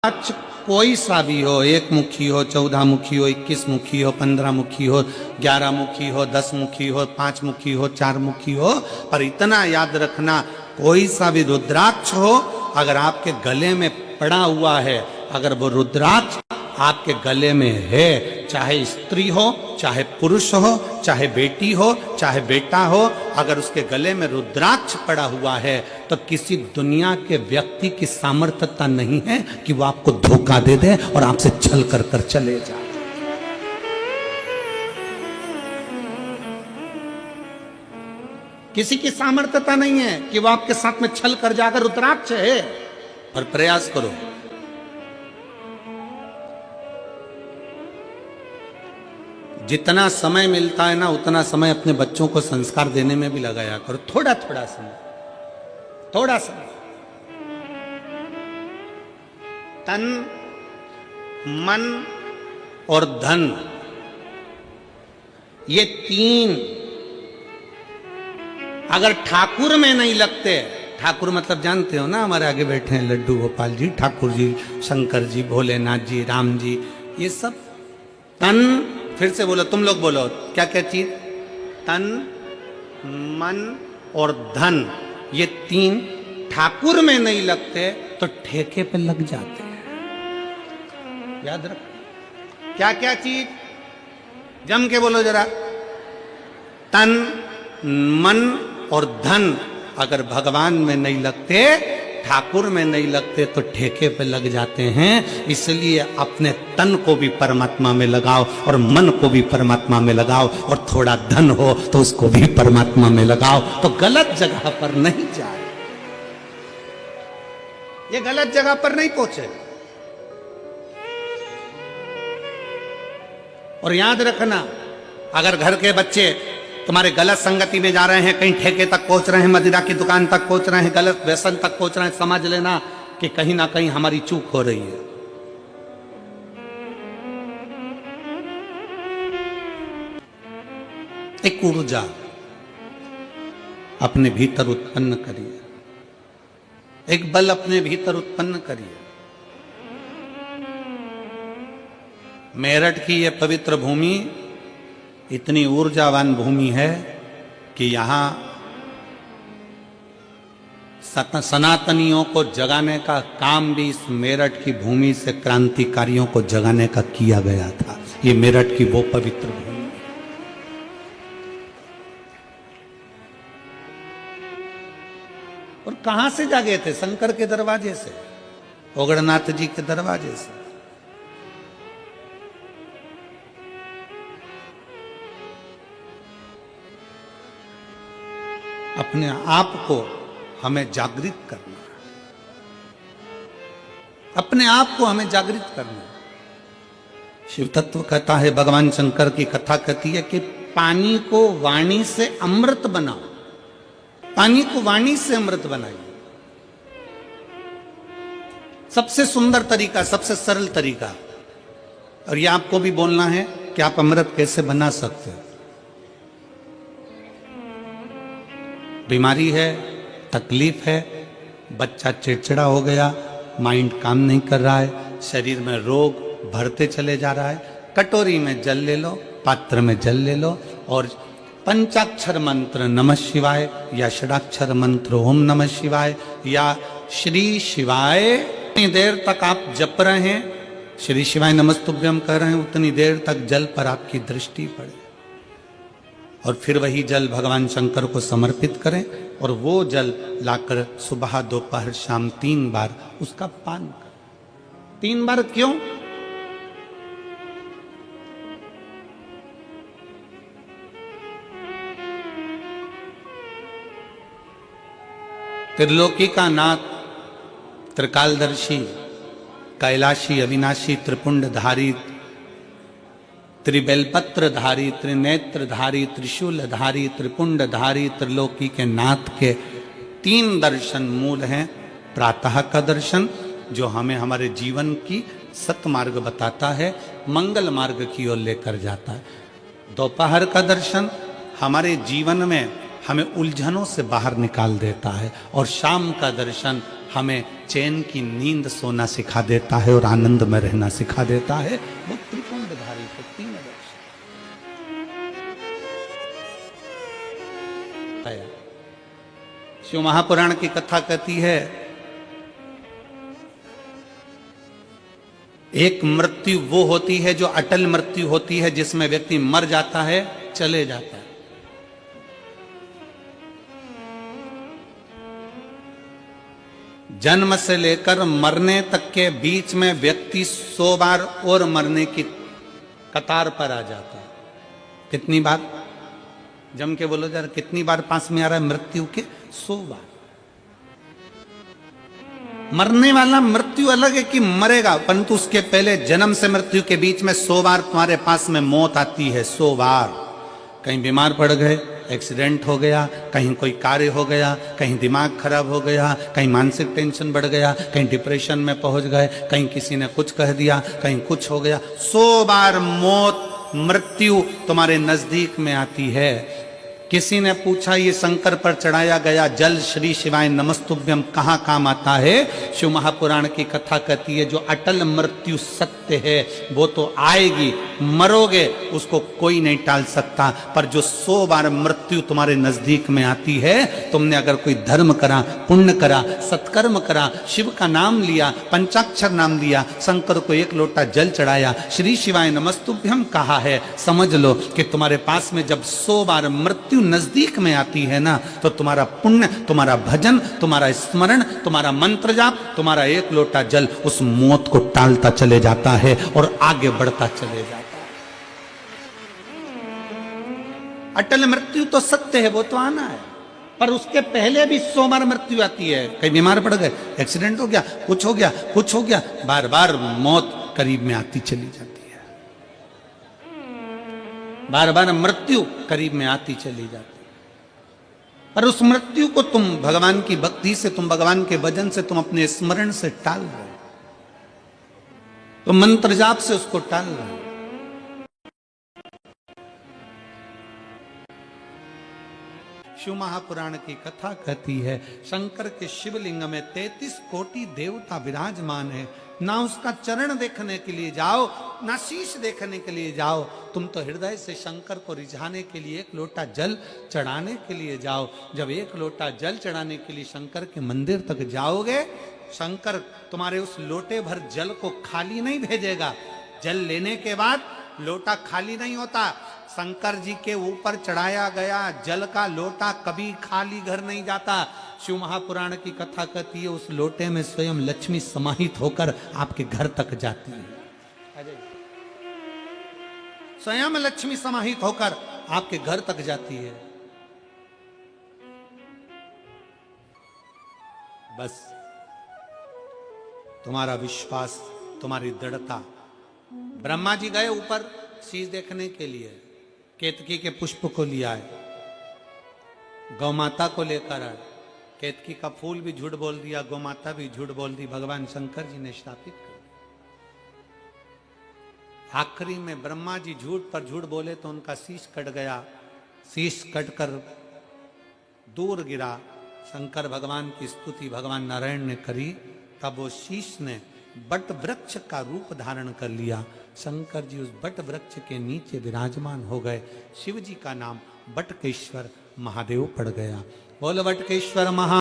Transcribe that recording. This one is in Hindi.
आज कोई सा भी हो, 1 मुखी हो, 14 मुखी हो, 21 मुखी हो, 15 मुखी हो, 11 मुखी हो, 10 मुखी हो, 5 मुखी हो, 4 मुखी हो, पर इतना याद रखना कोई सा भी रुद्राक्ष हो, अगर आपके गले में पड़ा हुआ है, अगर वो रुद्राक्ष आपके गले में है, चाहे स्त्री हो, चाहे पुरुष हो, चाहे बेटी हो, चाहे बेटा हो, अगर उसके गले में रुद्राक्ष पड़ा हुआ है तो किसी दुनिया के व्यक्ति की सामर्थ्यता नहीं है कि वो आपको धोखा दे दे और आपसे छल कर कर चले जाए। किसी की सामर्थ्यता नहीं है कि वो आपके साथ में छल कर जाकर रुद्राक्ष है। और प्रयास करो, जितना समय मिलता है ना उतना समय अपने बच्चों को संस्कार देने में भी लगाया करो। थोड़ा थोड़ा समय, थोड़ा समय। तन, मन और धन, ये 3 अगर ठाकुर में नहीं लगते, ठाकुर मतलब जानते हो ना, हमारे आगे बैठे हैं लड्डू गोपाल जी, ठाकुर जी, शंकर जी, भोलेनाथ जी, राम जी, ये सब तन, फिर से बोलो, तुम लोग बोलो, क्या क्या चीज? तन, मन और धन, ये 3 ठाकुर में नहीं लगते तो ठेके पे लग जाते हैं। याद रखो, क्या क्या चीज? जम के बोलो जरा। तन, मन और धन अगर भगवान में नहीं लगते, ठाकुर में नहीं लगते तो ठेके पे लग जाते हैं। इसलिए अपने तन को भी परमात्मा में लगाओ और मन को भी परमात्मा में लगाओ, और थोड़ा धन हो तो उसको भी परमात्मा में लगाओ, तो गलत जगह पर नहीं जाए, ये गलत जगह पर नहीं पहुंचे। और याद रखना, अगर घर के बच्चे तुम्हारे गलत संगति में जा रहे हैं, कहीं ठेके तक पहुंच रहे हैं, मदिरा की दुकान तक पहुंच रहे हैं, गलत व्यसन तक पहुंच रहे हैं, समझ लेना कि कहीं ना कहीं हमारी चूक हो रही है। एक ऊर्जा अपने भीतर उत्पन्न करिए, एक बल अपने भीतर उत्पन्न करिए। मेरठ की यह पवित्र भूमि इतनी ऊर्जावान भूमि है कि यहां सनातनियों को जगाने का काम भी इस मेरठ की भूमि से क्रांतिकारियों को जगाने का किया गया था। ये मेरठ की वो पवित्र भूमि। और कहां से जागे थे? शंकर के दरवाजे से, ओगड़नाथ जी के दरवाजे से। अपने आप को हमें जागृत करना है, अपने आप को हमें जागृत करना है। शिव तत्व कहता है, भगवान शंकर की कथा कहती है कि पानी को वाणी से अमृत बनाओ, पानी को वाणी से अमृत बनाइए। सबसे सुंदर तरीका, सबसे सरल तरीका। और ये आपको भी बोलना है कि आप अमृत कैसे बना सकते हो। बीमारी है, तकलीफ है, बच्चा चिड़चिड़ा हो गया, माइंड काम नहीं कर रहा है, शरीर में रोग भरते चले जा रहा है, कटोरी में जल ले लो, पात्र में जल ले लो, और पंचाक्षर मंत्र नमः शिवाय या षडाक्षर मंत्र ओम नमः शिवाय या श्री शिवाय, उतनी देर तक आप जप रहे हैं, श्री शिवाय नमस्तुभ्यम कर रहे हैं, उतनी देर तक जल पर आपकी दृष्टि पड़े। और फिर वही जल भगवान शंकर को समर्पित करें, और वो जल लाकर सुबह दोपहर शाम 3 बार उसका पान करें। 3 बार क्यों? त्रिलोकी का नाथ, त्रिकालदर्शी, कैलाशी, अविनाशी, त्रिपुंडधारी, त्रिबेलपत्रधारी, त्रिनेत्रधारी, त्रिशूलधारी, त्रिपुंडधारी, त्रिलोकी के नाथ के 3 दर्शन मूल हैं। प्रातः का दर्शन जो हमें हमारे जीवन की सतमार्ग बताता है, मंगल मार्ग की ओर लेकर जाता है। दोपहर का दर्शन हमारे जीवन में हमें उलझनों से बाहर निकाल देता है, और शाम का दर्शन हमें चैन की नींद सोना सिखा देता है और आनंद में रहना सिखा देता है। वो त्रिपुंडधारी को तीन दर्शन। शिव महापुराण की कथा कहती है, एक मृत्यु वो होती है जो अटल मृत्यु होती है, जिसमें व्यक्ति मर जाता है, चले जाता है। जन्म से लेकर मरने तक के बीच में व्यक्ति 100 बार और मरने की कतार पर आ जाता है। कितनी बार? जम के बोलो जरा, कितनी बार पास में आ रहा है मृत्यु के? 100 बार। मरने वाला मृत्यु अलग है कि मरेगा, परंतु उसके पहले जन्म से मृत्यु के बीच में 100 बार तुम्हारे पास में मौत आती है। 100 बार। कहीं बीमार पड़ गए, एक्सीडेंट हो गया, कहीं कोई कार्य हो गया, कहीं दिमाग खराब हो गया, कहीं मानसिक टेंशन बढ़ गया, कहीं डिप्रेशन में पहुंच गए, कहीं किसी ने कुछ कह दिया, कहीं कुछ हो गया। 100 बार मौत, मृत्यु तुम्हारे नजदीक में आती है। किसी ने पूछा, ये शंकर पर चढ़ाया गया जल श्री शिवाय नमस्तुभ्यम कहाँ काम आता है? शिव महापुराण की कथा कहती है, जो अटल मृत्यु सत्य है वो तो आएगी, मरोगे उसको कोई नहीं टाल सकता, पर जो 100 बार मृत्यु तुम्हारे नजदीक में आती है, तुमने अगर कोई धर्म करा, पुण्य करा, सत्कर्म करा, शिव का नाम लिया, पंचाक्षर नाम लिया, शंकर को एक लोटा जल चढ़ाया, श्री शिवाय नमस्तुभ्यम कहा है, समझ लो कि तुम्हारे पास में जब 100 बार मृत्यु नजदीक में आती है ना, तो तुम्हारा पुण्य, तुम्हारा भजन, तुम्हारा स्मरण, तुम्हारा मंत्र जाप, तुम्हारा एक लोटा जल उस मौत को टालता चले जाता है और आगे बढ़ता चले जाता है। अटल मृत्यु तो सत्य है, वो तो आना है, पर उसके पहले भी 100 बार मृत्यु आती है। कहीं बीमार पड़ गए, एक्सीडेंट हो गया, कुछ हो गया, कुछ हो गया, बार बार मौत करीब में आती चली जाती है। बार बार मृत्यु करीब में आती चली जाती है। पर उस मृत्यु को तुम भगवान की भक्ति से, तुम भगवान के भजन से, तुम अपने स्मरण से टाल रहे हो, तुम मंत्र जाप से उसको टाल रहे हो। शिव महापुराण की कथा कहती है, शंकर के शिवलिंग में 33 कोटि देवता विराजमान है। ना उसका चरण देखने के लिए जाओ, ना शीश देखने के लिए जाओ, तुम तो हृदय से शंकर को रिझाने के लिए एक लोटा जल चढ़ाने के लिए जाओ। जब एक लोटा जल चढ़ाने के लिए शंकर के मंदिर तक जाओगे, शंकर तुम्हारे उस लोटे भर जल को खाली नहीं भेजेगा। जल लेने के बाद लोटा खाली नहीं होता। शंकर जी के ऊपर चढ़ाया गया जल का लोटा कभी खाली घर नहीं जाता। शिव महापुराण की कथा कहती है, उस लोटे में स्वयं लक्ष्मी समाहित होकर आपके घर तक जाती है। स्वयं लक्ष्मी समाहित होकर आपके घर तक जाती है। बस तुम्हारा विश्वास, तुम्हारी दृढ़ता। ब्रह्मा जी गए ऊपर शीश देखने के लिए, केतकी के पुष्प को लिया है, गौ माता को लेकर आए। केतकी का फूल भी झूठ बोल दिया, गौ माता भी झूठ बोल दी, भगवान शंकर जी ने श्रापित कर दिया। आखिरी में ब्रह्मा जी झूठ पर झूठ बोले तो उनका शीश कट गया। शीश कटकर दूर गिरा। शंकर भगवान की स्तुति भगवान नारायण ने करी, तब वो शीश ने बट वृक्ष का रूप धारण कर लिया। शंकर जी उस बट वृक्ष के नीचे विराजमान हो गए। शिव जी का नाम बटकेश्वर महादेव पड़ गया। बोल बटकेश्वर महा